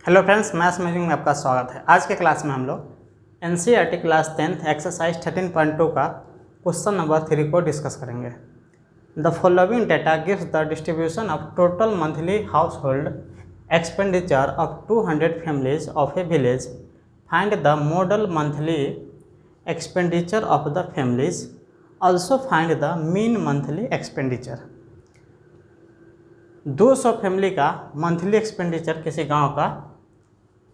Hello friends, maths magic में आपका स्वागत है। आज के क्लास में हम लोग एनसीईआरटी क्लास 10th एक्सरसाइज 13.2 का क्वेश्चन नंबर 3 को डिस्कस करेंगे। The following data gives the distribution of total monthly house hold expenditure of 200 families of A village. Find the model monthly expenditure of the families. Also find the mean monthly expenditure. 200 family का monthly expenditure किसी गांव का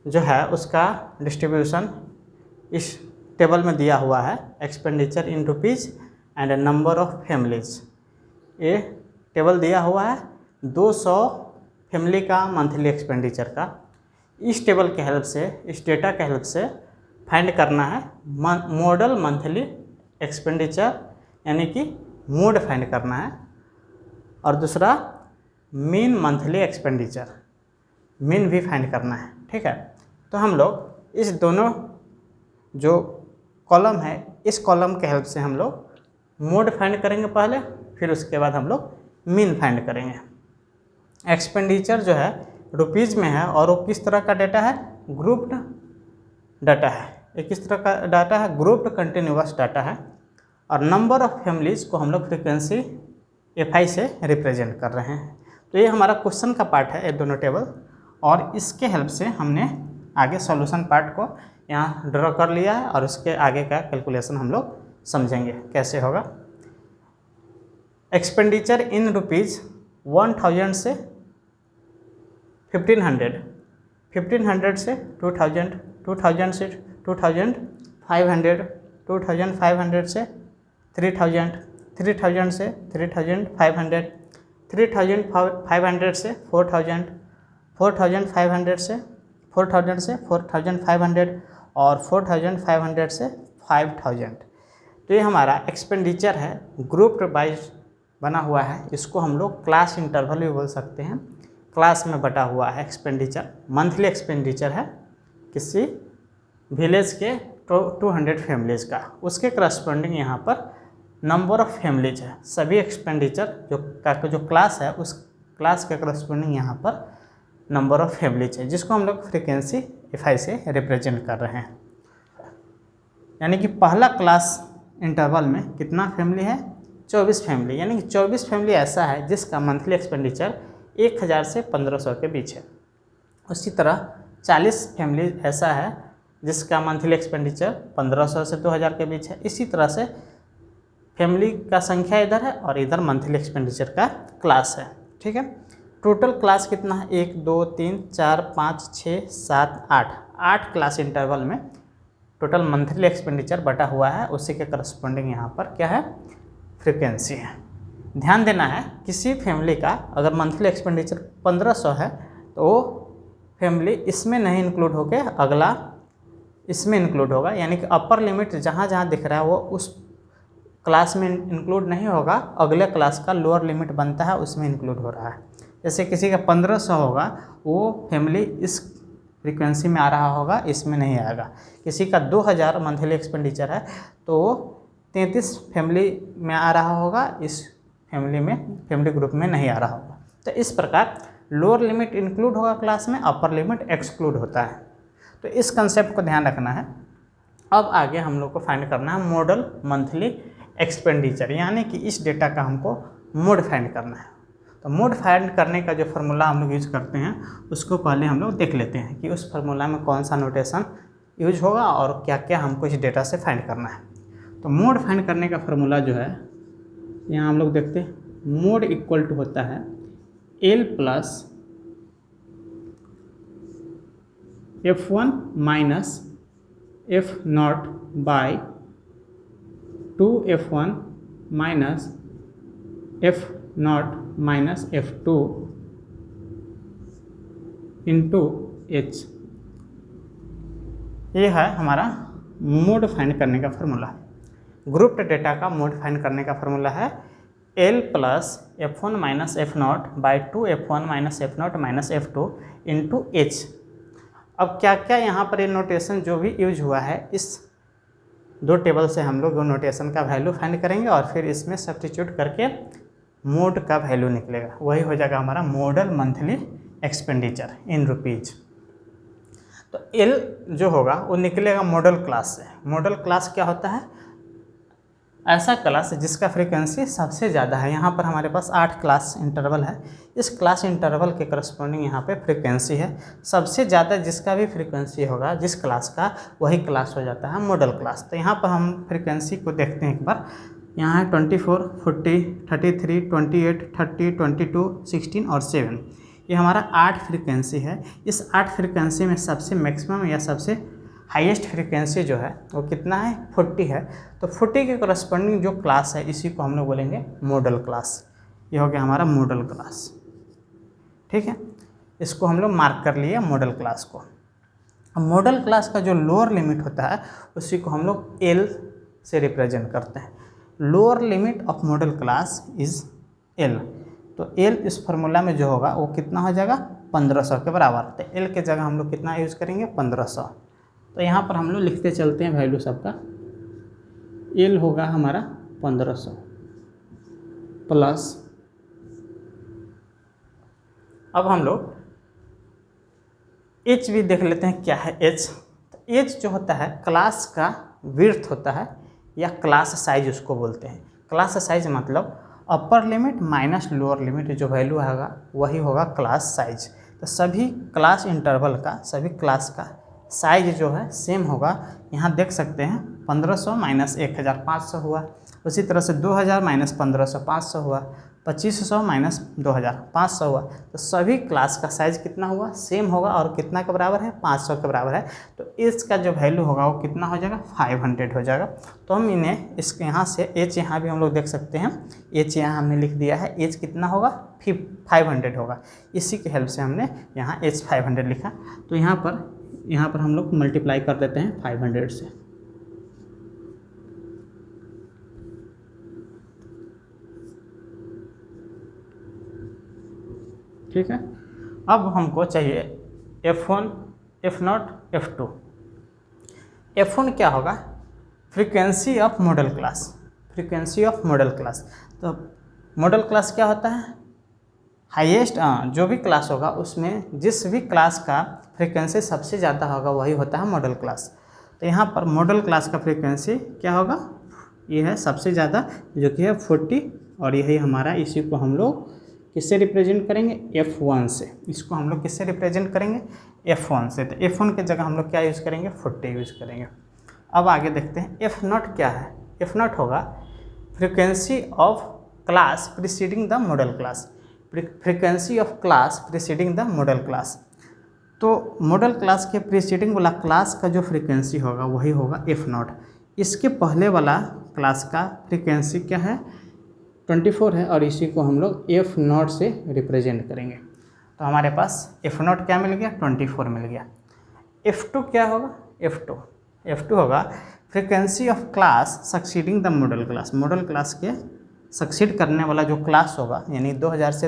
जो है उसका distribution इस table में दिया हुआ है। Expenditure in rupees and number of families, ये टेबल दिया हुआ है। 200 फैमिली का मंथली एक्सपेंडिचर का इस टेबल के हेल्प से, इस डेटा के हेल्प से फाइंड करना है मॉडल मंथली एक्सपेंडिचर, यानी कि मोड फाइंड करना है। और दूसरा मीन मंथली एक्सपेंडिचर, मीन भी फाइंड करना है। ठीक है, तो हम लोग इस दोनों जो कॉलम है, इस कॉलम के हेल्प से हम लोग मोड फाइंड करेंगे पहले, फिर उसके बाद हम लोग मीन फाइंड करेंगे। एक्सपेंडिचर जो है रुपीज़ में है और वो किस तरह का डाटा है? ग्रुप्ड डाटा है। ये किस तरह का डाटा है? ग्रुप्ड कंटिन्यूअस डाटा है। और नंबर ऑफ फैमिलीज़ को हम लोग फ्रिक्वेंसी FI से रिप्रेजेंट कर रहे हैं। तो ये हमारा क्वेश्चन का पार्ट है, ये दोनों टेबल, और इसके हेल्प से हमने आगे सॉल्यूशन पार्ट को यहाँ ड्रॉ कर लिया है और उसके आगे का कैलकुलेशन हम लोग समझेंगे कैसे होगा। एक्सपेंडिचर इन रुपीज़ 1000 से 1500, 1500 से 2000, 2000 से 2500, 2500 से 3000, 3000 से 3500, 3500 से 4000, 4500 से 4000 से 4500 और 4500 से 5000। तो ये हमारा एक्सपेंडिचर है, ग्रुप वाइज बना हुआ है। इसको हम लोग क्लास इंटरवल भी बोल सकते हैं। क्लास में बटा हुआ है एक्सपेंडिचर। मंथली एक्सपेंडिचर है किसी विलेज के 200 फैमिलीज़ का, उसके करस्पॉन्डिंग यहाँ पर नंबर ऑफ फैमिलीज है। सभी एक्सपेंडिचर जो क्लास है, उस क्लास के करस्पॉन्डिंग यहाँ पर नंबर ऑफ फैमिलीज है, जिसको हम लोग फ्रीक्वेंसी FI से रिप्रेजेंट कर रहे हैं। यानी कि पहला क्लास इंटरवल में कितना फैमिली है? 24 फैमिली। यानी कि 24 फैमिली ऐसा है जिसका मंथली एक्सपेंडिचर 1000 से 1500 के बीच है। उसी तरह 40 फैमिली ऐसा है जिसका मंथली एक्सपेंडिचर 1500 से 2000 के बीच है। इसी तरह से फैमिली का संख्या इधर है और इधर मंथली एक्सपेंडिचर का क्लास है। ठीक है, टोटल क्लास कितना है? 1 2 3 4 5 6 7 8, 8 क्लास इंटरवल में टोटल मंथली एक्सपेंडिचर बटा हुआ है। उसी के करस्पॉन्डिंग यहाँ पर क्या है? फ्रीक्वेंसी है। ध्यान देना है, किसी फैमिली का अगर मंथली एक्सपेंडिचर 1500 है तो वो फैमिली इसमें नहीं इंक्लूड होकर अगला इसमें इंक्लूड होगा। यानी कि अपर लिमिट जहाँ जहाँ दिख रहा है वो उस क्लास में इंक्लूड नहीं होगा, अगले क्लास का लोअर लिमिट बनता है उसमें इंक्लूड हो रहा है। जैसे किसी का 1500 होगा, वो फैमिली इस फ्रीक्वेंसी में आ रहा होगा, इसमें नहीं आएगा। किसी का 2000 मंथली एक्सपेंडिचर है तो वो 33 फैमिली में आ रहा होगा, इस फैमिली ग्रुप में नहीं आ रहा होगा। तो इस प्रकार लोअर लिमिट इंक्लूड होगा क्लास में, अपर लिमिट एक्सक्लूड होता है। तो इस कंसेप्ट को ध्यान रखना है। अब आगे हम लोग को फाइंड करना है मॉडल मंथली एक्सपेंडिचर, यानी कि इस डेटा का हमको मोड फाइंड करना है। तो मोड फाइंड करने का जो फार्मूला हम लोग यूज करते हैं उसको पहले हम लोग देख लेते हैं कि उस फार्मूला में कौन सा नोटेशन यूज होगा और क्या क्या हमको इस डेटा से फाइंड करना है। तो मोड फाइंड करने का फार्मूला जो है यहाँ हम लोग देखते हैं, मोड इक्वल टू होता है L plus F1 minus F0 by 2F1 minus F0 minus F2 into H। ये है हमारा मोड फाइंड करने का फार्मूला। ग्रुप्ड डेटा का मोड फाइंड करने का फार्मूला है L plus F1 minus F0 by 2F1 minus F0 minus F2 into H। अब क्या क्या यहाँ पर ये नोटेशन जो भी यूज हुआ है, इस दो टेबल से हम लोग नोटेशन का वैल्यू फाइंड करेंगे और फिर इसमें सब्स्टिट्यूट करके मोड का वैल्यू निकलेगा। वही हो जाएगा हमारा model monthly expenditure in rupees. तो एल जो होगा वो निकलेगा मॉडल क्लास से। मॉडल क्लास क्या होता है? ऐसा क्लास जिसका फ्रीक्वेंसी सबसे ज़्यादा है। यहाँ पर हमारे पास 8 क्लास इंटरवल है। इस क्लास इंटरवल के करस्पॉन्डिंग यहाँ पे फ्रीक्वेंसी है। सबसे ज़्यादा जिसका भी फ्रीक्वेंसी होगा जिस क्लास का, वही क्लास हो जाता है मॉडल क्लास। तो यहाँ पर हम फ्रीक्वेंसी को देखते हैं एक बार। यहाँ है 24, 40, 33, 28, 30, 22, 16 और 7। ये हमारा 8 फ्रीक्वेंसी है। इस 8 फ्रीक्वेंसी में सबसे मैक्सिमम या सबसे हाईएस्ट फ्रीक्वेंसी जो है वो कितना है? 40 है। तो 40 के करस्पॉन्डिंग जो क्लास है इसी को हम लोग बोलेंगे मॉडल क्लास। ये हो गया हमारा मॉडल क्लास। ठीक है, इसको हम लोग मार्क कर लिए मॉडल क्लास को। अब मॉडल क्लास का जो लोअर लिमिट होता है उसी को हम लोग एल से रिप्रेजेंट करते हैं। Lower limit of model class is L. तो एल इस फार्मूला में जो होगा वो कितना हो जाएगा? 1500 के बराबर। तो एल के जगह हम लोग कितना यूज़ करेंगे? 1500। तो यहाँ पर हम लोग लिखते चलते हैं वैल्यू सबका। एल होगा हमारा 1500 प्लस, अब हम लोग एच भी देख लेते हैं क्या है एच। तो एच जो होता है क्लास का विड्थ होता है या क्लास साइज उसको बोलते हैं। क्लास साइज मतलब upper limit minus lower limit जो वैल्यू होगा वही होगा क्लास साइज। तो सभी क्लास इंटरवल का, सभी क्लास का साइज जो है सेम होगा। यहाँ देख सकते हैं 1500 माइनस 1500 हुआ। उसी तरह से 2000 माइनस 1500 500 हुआ। 2500 माइनस 2000 500 हुआ। तो सभी क्लास का साइज कितना हुआ? सेम होगा। और कितना के बराबर है? 500 के बराबर है। तो इसका जो वैल्यू होगा वो कितना हो जाएगा? 500 हो जाएगा। तो हम इन्हें इसके यहाँ से एच यहाँ भी हम लोग देख सकते हैं। एच यहाँ हमने लिख दिया है। एच कितना होगा? 500 होगा। इसी के हेल्प से हमने यहाँ एच 500 लिखा। तो यहाँ पर हम लोग मल्टीप्लाई कर देते हैं 500 से। ठीक है, अब हमको चाहिए F1, F0, F2। F1 क्या होगा? Frequency of model class. Frequency of model class. तो मॉडल क्लास क्या होता है? हाईएस्ट जो भी क्लास होगा उसमें जिस भी क्लास का फ्रीक्वेंसी सबसे ज़्यादा होगा वही होता है मॉडल क्लास। तो यहाँ पर मॉडल क्लास का फ्रीक्वेंसी क्या होगा? ये है सबसे ज़्यादा जो कि है 40। और यही हमारा, इसी को हम लोग किससे रिप्रेजेंट करेंगे? F1 से। इसको हम लोग किससे रिप्रेजेंट करेंगे? F1 से। तो F1 के जगह हम लोग क्या यूज़ करेंगे? 40 यूज़ करेंगे। अब आगे देखते हैं F0 क्या है। F0 होगा frequency of class preceding the model class. Frequency of class preceding the model class. तो मॉडल क्लास के प्रीसीडिंग वाला क्लास का जो फ्रीक्वेंसी होगा वही होगा F0। इसके पहले वाला क्लास का फ्रीक्वेंसी क्या है? 24 है। और इसी को हम लोग F0 से रिप्रेजेंट करेंगे। तो हमारे पास F0 क्या मिल गया? 24 मिल गया। F2 क्या होगा? F2 होगा frequency of class succeeding the model class. Model class के सक्सीड करने वाला जो क्लास होगा, यानी 2000 से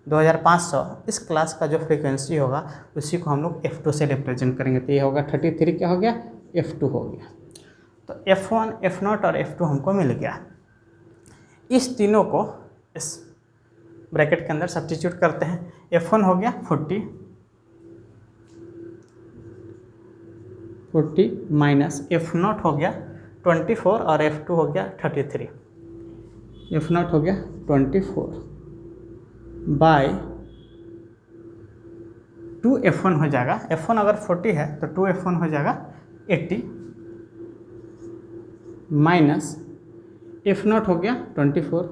2500, इस क्लास का जो फ्रीक्वेंसी होगा उसी को हम लोग F2 से रिप्रेजेंट करेंगे। तो ये होगा 33 क्या हो गया? F2 हो गया। तो F1, F0 और F2 हमको मिल गया। इस तीनों को इस ब्रैकेट के अंदर सब्स्टिट्यूट करते हैं। F1 हो गया 40 माइनस F0 हो गया 24 और F2 हो गया 33। F0 हो गया 24 बाय 2F1 हो जाएगा। F1 अगर 40 है तो 2F1 हो जाएगा 80 माइनस F0 हो गया 24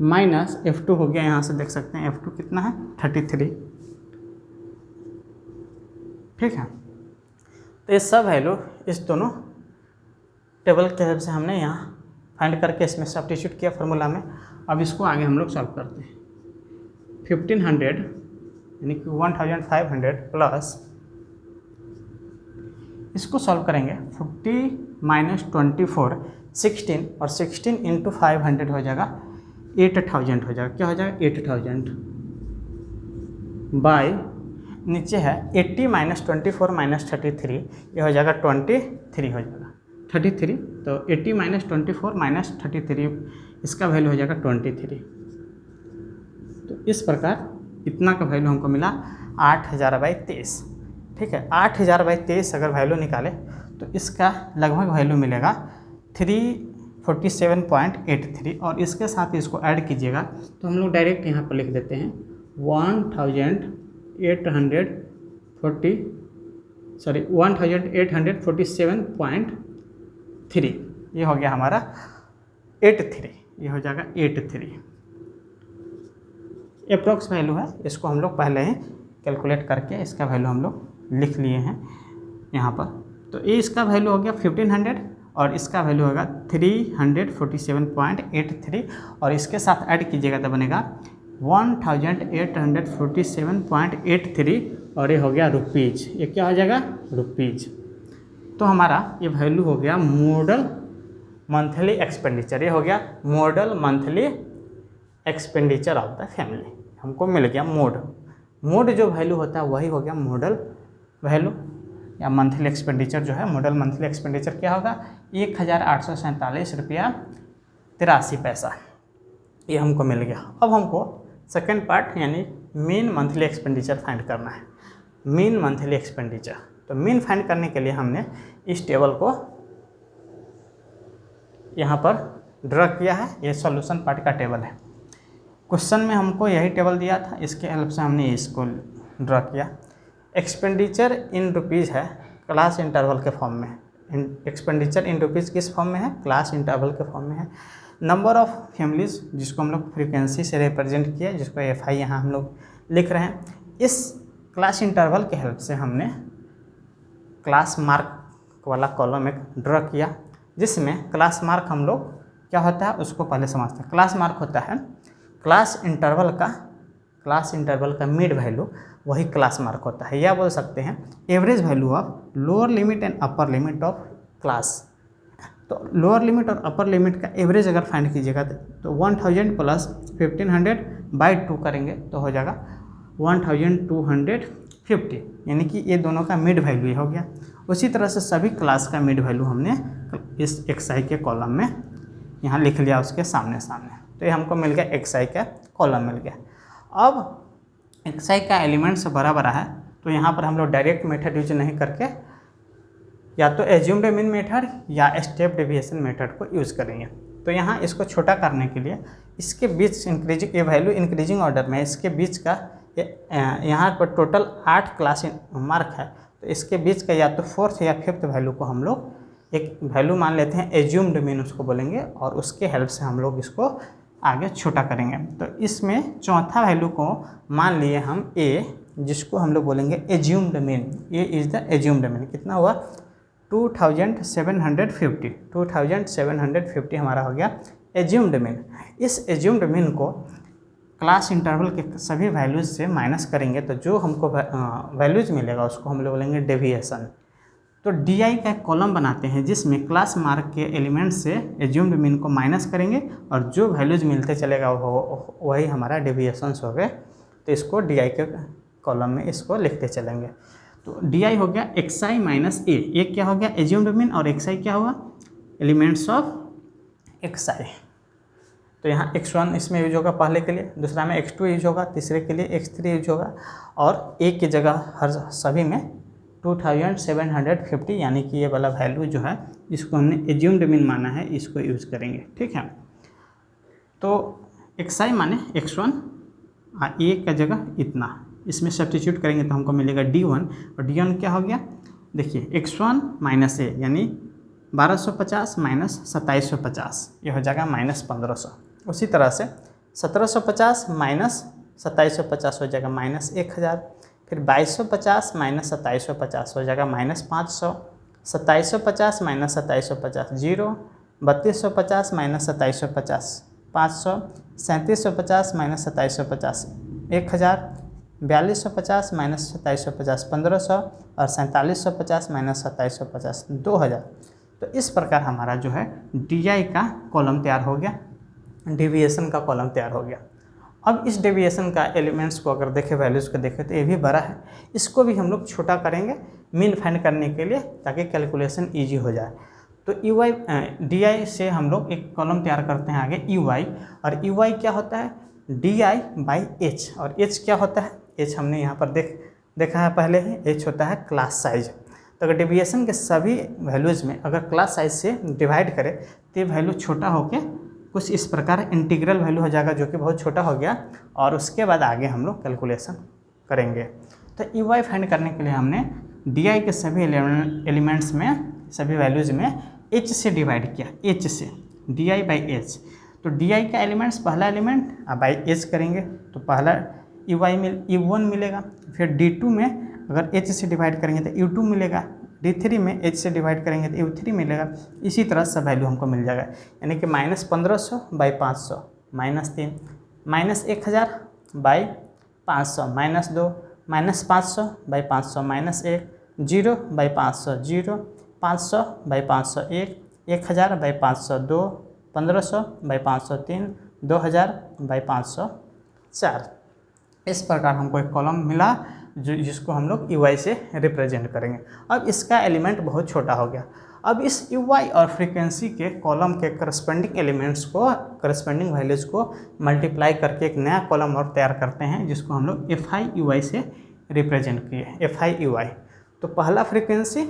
माइनस F2 हो गया, यहाँ से देख सकते हैं F2 कितना है? 33। ठीक है, तो ये सब वैल्यू इस दोनों टेबल के हेल्प से हमने यहाँ फाइंड करके इसमें सब्स्टिट्यूट किया फार्मूला में। अब इसको आगे हम लोग सॉल्व करते हैं। 1500 यानी कि 1500 प्लस, इसको सॉल्व करेंगे 50 माइनस 24 16, और 16 इंटू 500 हो जाएगा 8000 हो जाएगा। क्या हो जाएगा? 8000 बाय, नीचे है 80 माइनस 24 माइनस 33, ये हो जाएगा 23 हो जाएगा 33। तो 80 माइनस 24 माइनस 33, इसका वैल्यू हो जाएगा 23। तो इस प्रकार इतना का वैल्यू हमको मिला 8000/23। ठीक है। 8000/23 अगर वैल्यू निकाले तो इसका लगभग वैल्यू मिलेगा 347.83 और इसके साथ इसको ऐड कीजिएगा तो हम लोग डायरेक्ट यहाँ पर लिख देते हैं 1847.3 ये हो गया हमारा 83, ये हो जाएगा 83 अप्रोक्स वैल्यू है। इसको हम लोग पहले ही कैलकुलेट करके इसका वैल्यू हम लोग लिख लिए हैं यहाँ पर। तो ये इसका वैल्यू हो गया 1500 और इसका वैल्यू होगा 347.83 और इसके साथ ऐड कीजिएगा तो बनेगा 1847.83 और ये हो गया रुपीज़। ये क्या हो जाएगा? रुपीज़। तो हमारा ये वैल्यू हो गया मॉडल मंथली एक्सपेंडिचर। ये हो गया model monthly expenditure of the family, हमको मिल गया मोड जो वैल्यू होता है वही हो गया मॉडल वैल्यू या मंथली एक्सपेंडिचर जो है। मॉडल मंथली एक्सपेंडिचर क्या होगा? 1847 रुपया 83 पैसा, ये हमको मिल गया। अब हमको सेकेंड पार्ट यानी मीन मंथली एक्सपेंडिचर फाइंड करना है। मीन मंथली एक्सपेंडिचर, तो मीन फाइंड करने के लिए हमने इस टेबल को यहाँ पर ड्रा किया है। ये सॉल्यूशन पार्ट का टेबल है। क्वेश्चन में हमको यही टेबल दिया था, इसके हेल्प से हमने इसको ड्रा किया। एक्सपेंडिचर इन रुपीज़ है क्लास इंटरवल के फॉर्म में। एक्सपेंडिचर इन रुपीज़ किस फॉर्म में है? क्लास इंटरवल के फॉर्म में है। नंबर ऑफ़ फैमिलीज़ जिसको हम लोग फ्रीक्वेंसी से रिप्रेजेंट किया, जिसको FI यहाँ हम लोग लिख रहे हैं। इस क्लास इंटरवल के हेल्प से हमने क्लास मार्क वाला कॉलम एक ड्रा किया, जिसमें क्लास मार्क हम लोग क्या होता है उसको पहले समझते हैं। क्लास मार्क होता है क्लास इंटरवल का मिड वैल्यू, वही क्लास मार्क होता है। या बोल सकते हैं average value of lower limit and upper limit of class. तो लोअर लिमिट और अपर लिमिट का एवरेज अगर फाइंड कीजिएगा तो 1000 प्लस 1500/2 करेंगे तो हो जाएगा 1250, यानी कि ये दोनों का मिड वैल्यू हो गया। उसी तरह से सभी क्लास का मिड वैल्यू हमने इस XI के कॉलम में यहाँ लिख लिया उसके सामने। तो ये हमको मिल गया XI का कॉलम मिल गया। अब XI का एलिमेंट से बड़ा है तो यहाँ पर हम लोग डायरेक्ट मेथड यूज नहीं करके या तो एज्यूम्ड मीन मेथड या स्टेप डेविएशन मेथड को यूज़ करेंगे। तो यहाँ इसको छोटा करने के लिए इसके बीच इंक्रीजिंग, ये वैल्यू इंक्रीजिंग ऑर्डर में, इसके बीच का यहाँ पर टोटल 8 क्लास मार्क है। तो इसके बीच का या तो 4th या 5th वैल्यू को हम लोग एक वैल्यू मान लेते हैं, एज्यूम्ड मीन उसको बोलेंगे, और उसके हेल्प से हम लोग इसको आगे छोटा करेंगे। तो इसमें चौथा वैल्यू को मान लिए हम A, जिसको हम लोग बोलेंगे एज्यूम्ड मीन। ये इज़ द एज्यूम्ड मीन। कितना हुआ? 2750 हमारा हो गया एज्यूम्ड मीन। इस एज्यूम्ड मीन को क्लास इंटरवल के सभी वैल्यूज़ से माइनस करेंगे तो जो हमको वैल्यूज़ मिलेगा उसको हम लोग बोलेंगे डेविएशन। तो DI का कॉलम बनाते हैं जिसमें क्लास मार्क के एलिमेंट से एज्यूम्ड मीन को माइनस करेंगे और जो वैल्यूज़ मिलते चलेगा वही हमारा डेविएशंस हो गए। तो इसको DI के कॉलम में इसको लिखते चलेंगे। तो DI हो गया XI माइनस A। ये क्या हो गया? Assumed mean. और XI क्या हुआ? Elements of XI। तो यहाँ X1 इसमें यूज होगा पहले के लिए, दूसरा में X2 यूज होगा, तीसरे के लिए X3 यूज होगा, और एक की जगह हर सभी में 2750, यानी कि ये वाला वैल्यू जो है इसको हमने एज्यूम्ड मीन माना है, इसको यूज़ करेंगे। ठीक है। तो XI माने X1 और A का जगह इतना, इसमें सब्स्टिट्यूट करेंगे तो हमको मिलेगा D1। और D1 क्या हो गया? देखिए X1 माइनस A यानी 1250 माइनस 2750, ये हो जाएगा माइनस 1500। उसी तरह से 1750 माइनस 2750 हो जाएगा माइनस 1000। फिर 2250 माइनस 2750 हो जाएगा minus 500। 2750 minus 2750 0। 3250 minus 2750 500। 3750 minus 2750 1000। 4250 minus 2750 1500 और 4750 माइनस 2750 2000। तो इस प्रकार हमारा जो है DI का कॉलम तैयार हो गया, डेविएशन का कॉलम तैयार हो गया। अब इस डेविएशन का एलिमेंट्स को अगर देखें, वैल्यूज़ को देखें तो ये भी बड़ा है, इसको भी हम लोग छोटा करेंगे मीन फाइंड करने के लिए ताकि कैलकुलेशन ईजी हो जाए। तो DI से हम लोग एक कॉलम तैयार करते हैं आगे EY, और EY क्या होता है? DI/H। और H क्या होता है? H हमने यहाँ पर देखा है पहले ही, एच होता है क्लास साइज। तो अगर डेविएशन के सभी वैल्यूज़ में अगर क्लास साइज से डिवाइड करें तो ये वैल्यू छोटा होकर कुछ इस प्रकार इंटीग्रल वैल्यू हो जाएगा, जो कि बहुत छोटा हो गया। और उसके बाद आगे हम लोग कैलकुलेशन करेंगे। तो ई वाई फाइंड करने के लिए हमने डी आई के सभी एलिमेंट्स में, सभी वैल्यूज़ में एच से डिवाइड किया, एच से, डी आई बाई एच। तो डी आई का एलिमेंट्स पहला एलिमेंट बाई एच करेंगे तो पहला ई वाई ई वन मिलेगा। फिर डी टू में अगर एच से डिवाइड करेंगे तो यू टू मिलेगा। डी थ्री में एच से डिवाइड करेंगे तो यू थ्री मिलेगा। इसी तरह सब वैल्यू हमको मिल जाएगा, यानी कि -1500 by 500 -3, -1000 by 500 -2, -500 by 500 -1, 0 by 500 0, 500 by 500 1, 1000 by 500 2, 1500 by 500 3, 2000 by 500 4। इस प्रकार हमको एक कॉलम मिला जिसको हम लोग यू से रिप्रेजेंट करेंगे। अब इसका एलिमेंट बहुत छोटा हो गया। अब इस यू और फ्रीक्वेंसी के कॉलम के करस्पेंडिंग एलिमेंट्स को, करस्पेंडिंग वैल्यूज़ को मल्टीप्लाई करके एक नया कॉलम और तैयार करते हैं, जिसको हम लोग एफ आई यू आई से रिप्रेजेंट किए, एफ आई यू आई। तो पहला फ्रीक्वेंसी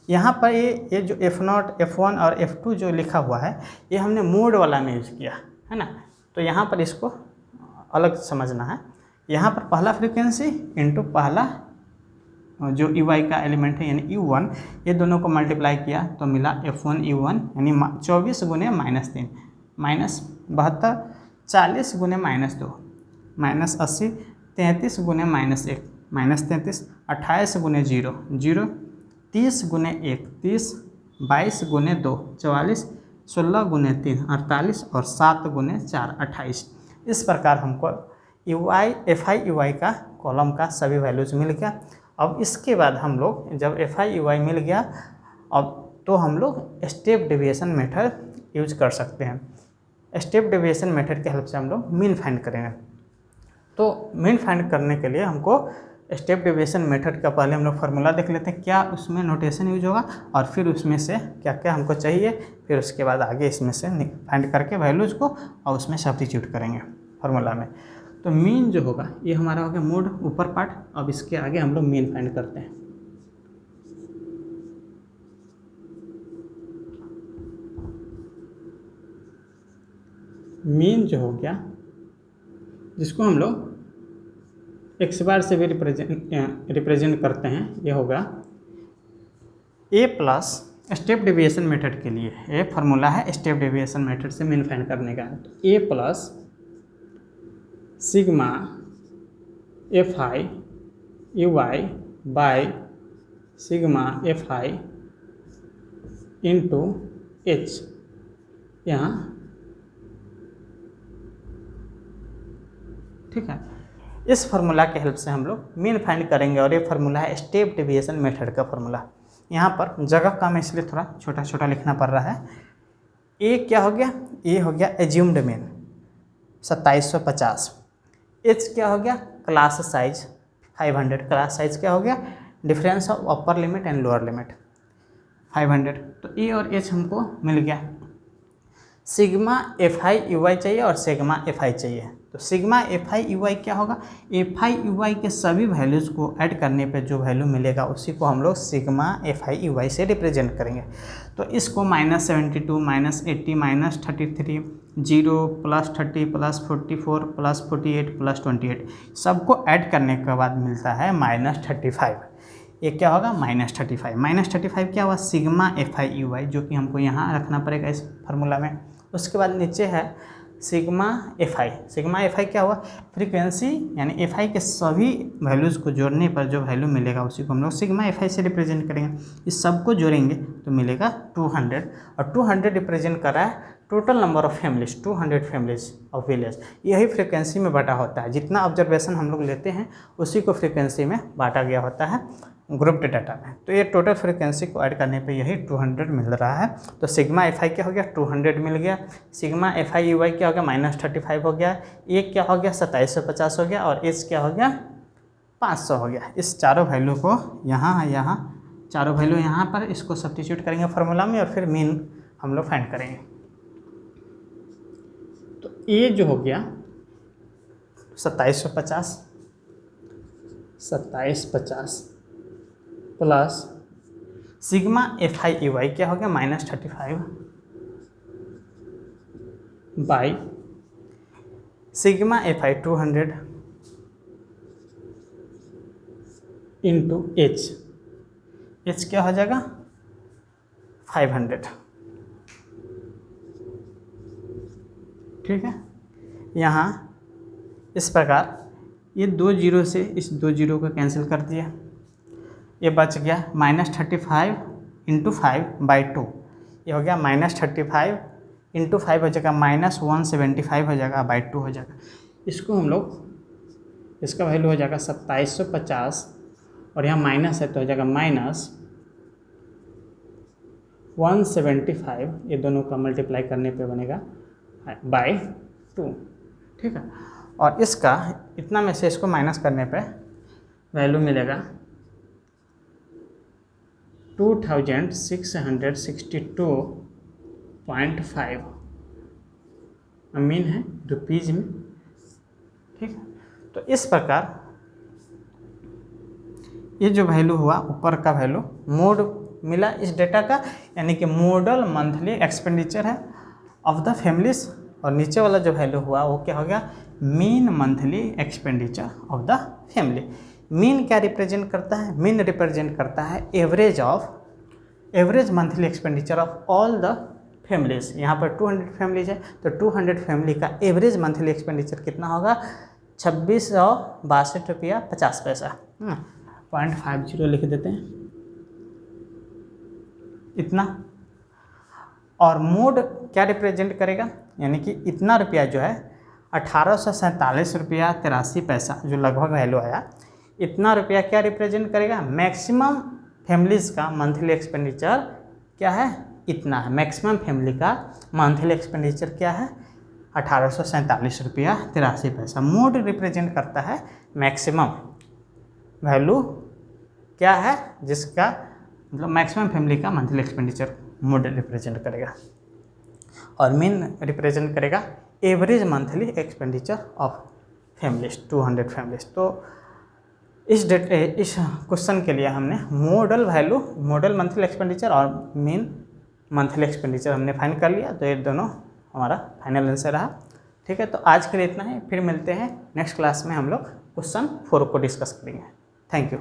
यहाँ पर ये जो F0, F1 और F2 जो लिखा हुआ है, ये हमने मोड वाला में यूज़ किया है ना। तो यहाँ पर इसको अलग समझना है। यहाँ पर पहला फ्रीक्वेंसी इंटू पहला जो यू आई का एलिमेंट है यानी U1, ये दोनों को मल्टीप्लाई किया तो मिला F1 U1, यानी 24 गुने -3, -72, 40 गुने -2, -80, 33 गुने -1, -33, 28 गुने 0, 0, 30 गुने 1, 30, 22 गुने 2, 44, 16 गुने 3, 48 और 7 गुने 4, 28। इस प्रकार हमको u i, f i u i का कॉलम का सभी वैल्यूज़ मिल गया। अब इसके बाद हम लोग जब एफ आई यू आई मिल गया, अब तो हम लोग स्टेप डेविएशन मेथड यूज कर सकते हैं। स्टेप डेविएशन मेथड की हेल्प से हम लोग मीन फाइंड करेंगे। तो मीन फाइंड करने के लिए हमको स्टेप डेविएशन मेथड का पहले हम लोग फार्मूला देख लेते हैं, क्या उसमें नोटेशन यूज होगा और फिर उसमें से क्या क्या हमको चाहिए, फिर उसके बाद आगे इसमें से फाइंड करके वैल्यूज़ को और उसमें सब्स्टिट्यूट करेंगे फार्मूला में। तो मीन जो होगा ये हमारा हो गया मोड ऊपर पार्ट। अब इसके आगे हम लोग मीन फाइंड करते हैं। मीन जो हो गया, जिसको हम लोग एक्स बार से भी रिप्रेजेंट करते हैं, ये होगा a plus step deviation method के लिए ये फार्मूला है स्टेप डेविएशन मेथड से मीन फाइंड करने का। तो a plus sigma f i u i by sigma f i into h, यहाँ ठीक है। इस फार्मूला के हेल्प से हम लोग मीन फाइंड करेंगे और ये फार्मूला है स्टेप डेविएशन मेथड का फार्मूला। यहाँ पर जगह कम है इसलिए थोड़ा छोटा छोटा लिखना पड़ रहा है। ए क्या हो गया, ए हो गया एज्यूम्ड मीन 2750। एच क्या हो गया, क्लास साइज 500। क्लास साइज क्या हो गया, difference of upper limit and lower limit 500। तो ए और एच हमको मिल गया। सिग्मा एफ आई यू आई चाहिए और सिग्मा एफ आई चाहिए। तो सिग्मा एफ आई यू आई क्या होगा, एफ आई यू आई के सभी वैल्यूज़ को ऐड करने पे जो वैल्यू मिलेगा उसी को हम लोग सिग्मा एफ आई यू आई से रिप्रेजेंट करेंगे। तो इसको -72, -80, -33, 0, +30, +44, +48, +28 सबको ऐड करने के बाद मिलता है -35। ये क्या होगा, -35। -35 क्या हुआ, सिग्मा एफ आई यू आई, जो कि हमको यहाँ रखना पड़ेगा इस फार्मूला में। उसके बाद नीचे है सिग्मा एफ आई। सिग्मा एफ आई क्या हुआ, फ्रीक्वेंसी यानी एफ आई के सभी वैल्यूज़ को जोड़ने पर जो वैल्यू मिलेगा उसी को हम लोग सिग्मा एफ आई से रिप्रेजेंट करेंगे। इस सब को जोड़ेंगे तो मिलेगा 200, और 200 रिप्रेजेंट कर रहा है total number of families, 200 families of village. यही फ्रीक्वेंसी में बांटा होता है, जितना ऑब्जर्वेशन हम लोग लेते हैं उसी को फ्रीक्वेंसी में बांटा गया होता है ग्रुप्ड डाटा में। तो ये टोटल फ्रीक्वेंसी को ऐड करने पे यही 200 मिल रहा है। तो सिग्मा एफ आई क्या हो गया, 200 मिल गया। सिग्मा एफ आई यू आई क्या हो गया, -35 हो गया। ए क्या हो गया, 2750 हो गया। और एच क्या हो गया, 500 हो गया। इस चारों वैल्यू को यहाँ चारों वैल्यू यहाँ पर इसको सब्स्टिट्यूट करेंगे फार्मूला में और फिर मीन हम लोग फाइंड करेंगे। तो ए जो हो गया 2750, 2750 प्लस सिग्मा FI/EY क्या हो गया -35 by sigma FI 200 into H क्या हो जाएगा 500। ठीक है, यहाँ इस प्रकार ये 2 जीरो से इस 2 जीरो को कैंसिल कर दिया, ये बच गया -35 इंटू 5/2, ये हो गया -35 इंटू 5 हो जाएगा -175 हो जाएगा बाई 2 हो जाएगा। इसको हम लोग इसका वैल्यू हो जाएगा 2750 और यहाँ माइनस है तो हो जाएगा -175, ये दोनों का मल्टीप्लाई करने पे बनेगा बाई 2। ठीक है, और इसका इतना में से इसको माइनस करने पे वैल्यू मिलेगा 2662.5 मीन है रुपीज़ में। ठीक है, तो इस प्रकार ये जो वैल्यू हुआ ऊपर का वैल्यू मोड मिला इस डेटा का, यानी कि मॉडल मंथली एक्सपेंडिचर है ऑफ द फैमिलीज, और नीचे वाला जो वैल्यू हुआ वो क्या हो गया mean monthly expenditure of the family. Mean क्या रिप्रेजेंट करता है, मीन रिप्रेजेंट करता है average monthly expenditure of all the families. यहाँ पर 200 फैमिलीज है तो 200 फैमिली का एवरेज मंथली एक्सपेंडिचर कितना होगा 2662 रुपया 50 पैसा। 0.50 लिख देते हैं इतना। और मोड क्या रिप्रेजेंट करेगा, यानी कि इतना रुपया जो है 1847 रुपया 83 पैसा जो लगभग वैल्यू आया, इतना रुपया क्या रिप्रेजेंट करेगा मैक्सिमम फैमिलीज़ का मंथली एक्सपेंडिचर क्या है, इतना है। मैक्सिमम फैमिली का मंथली एक्सपेंडिचर क्या है 1847 रुपया 83 पैसा। मोड रिप्रेजेंट करता है मैक्सिमम वैल्यू क्या है जिसका मतलब मैक्सिमम फैमिली का मंथली एक्सपेंडिचर मोड रिप्रेजेंट करेगा, और मीन रिप्रेजेंट करेगा average monthly expenditure of families 200 families. तो इस क्वेश्चन के लिए हमने model value, model monthly expenditure और मीन मंथली एक्सपेंडिचर हमने फाइंड कर लिया, तो ये दोनों हमारा फाइनल आंसर रहा। ठीक है, तो आज के लिए इतना ही, फिर मिलते हैं नेक्स्ट क्लास में हम लोग क्वेश्चन 4 को डिस्कस करेंगे। Thank you.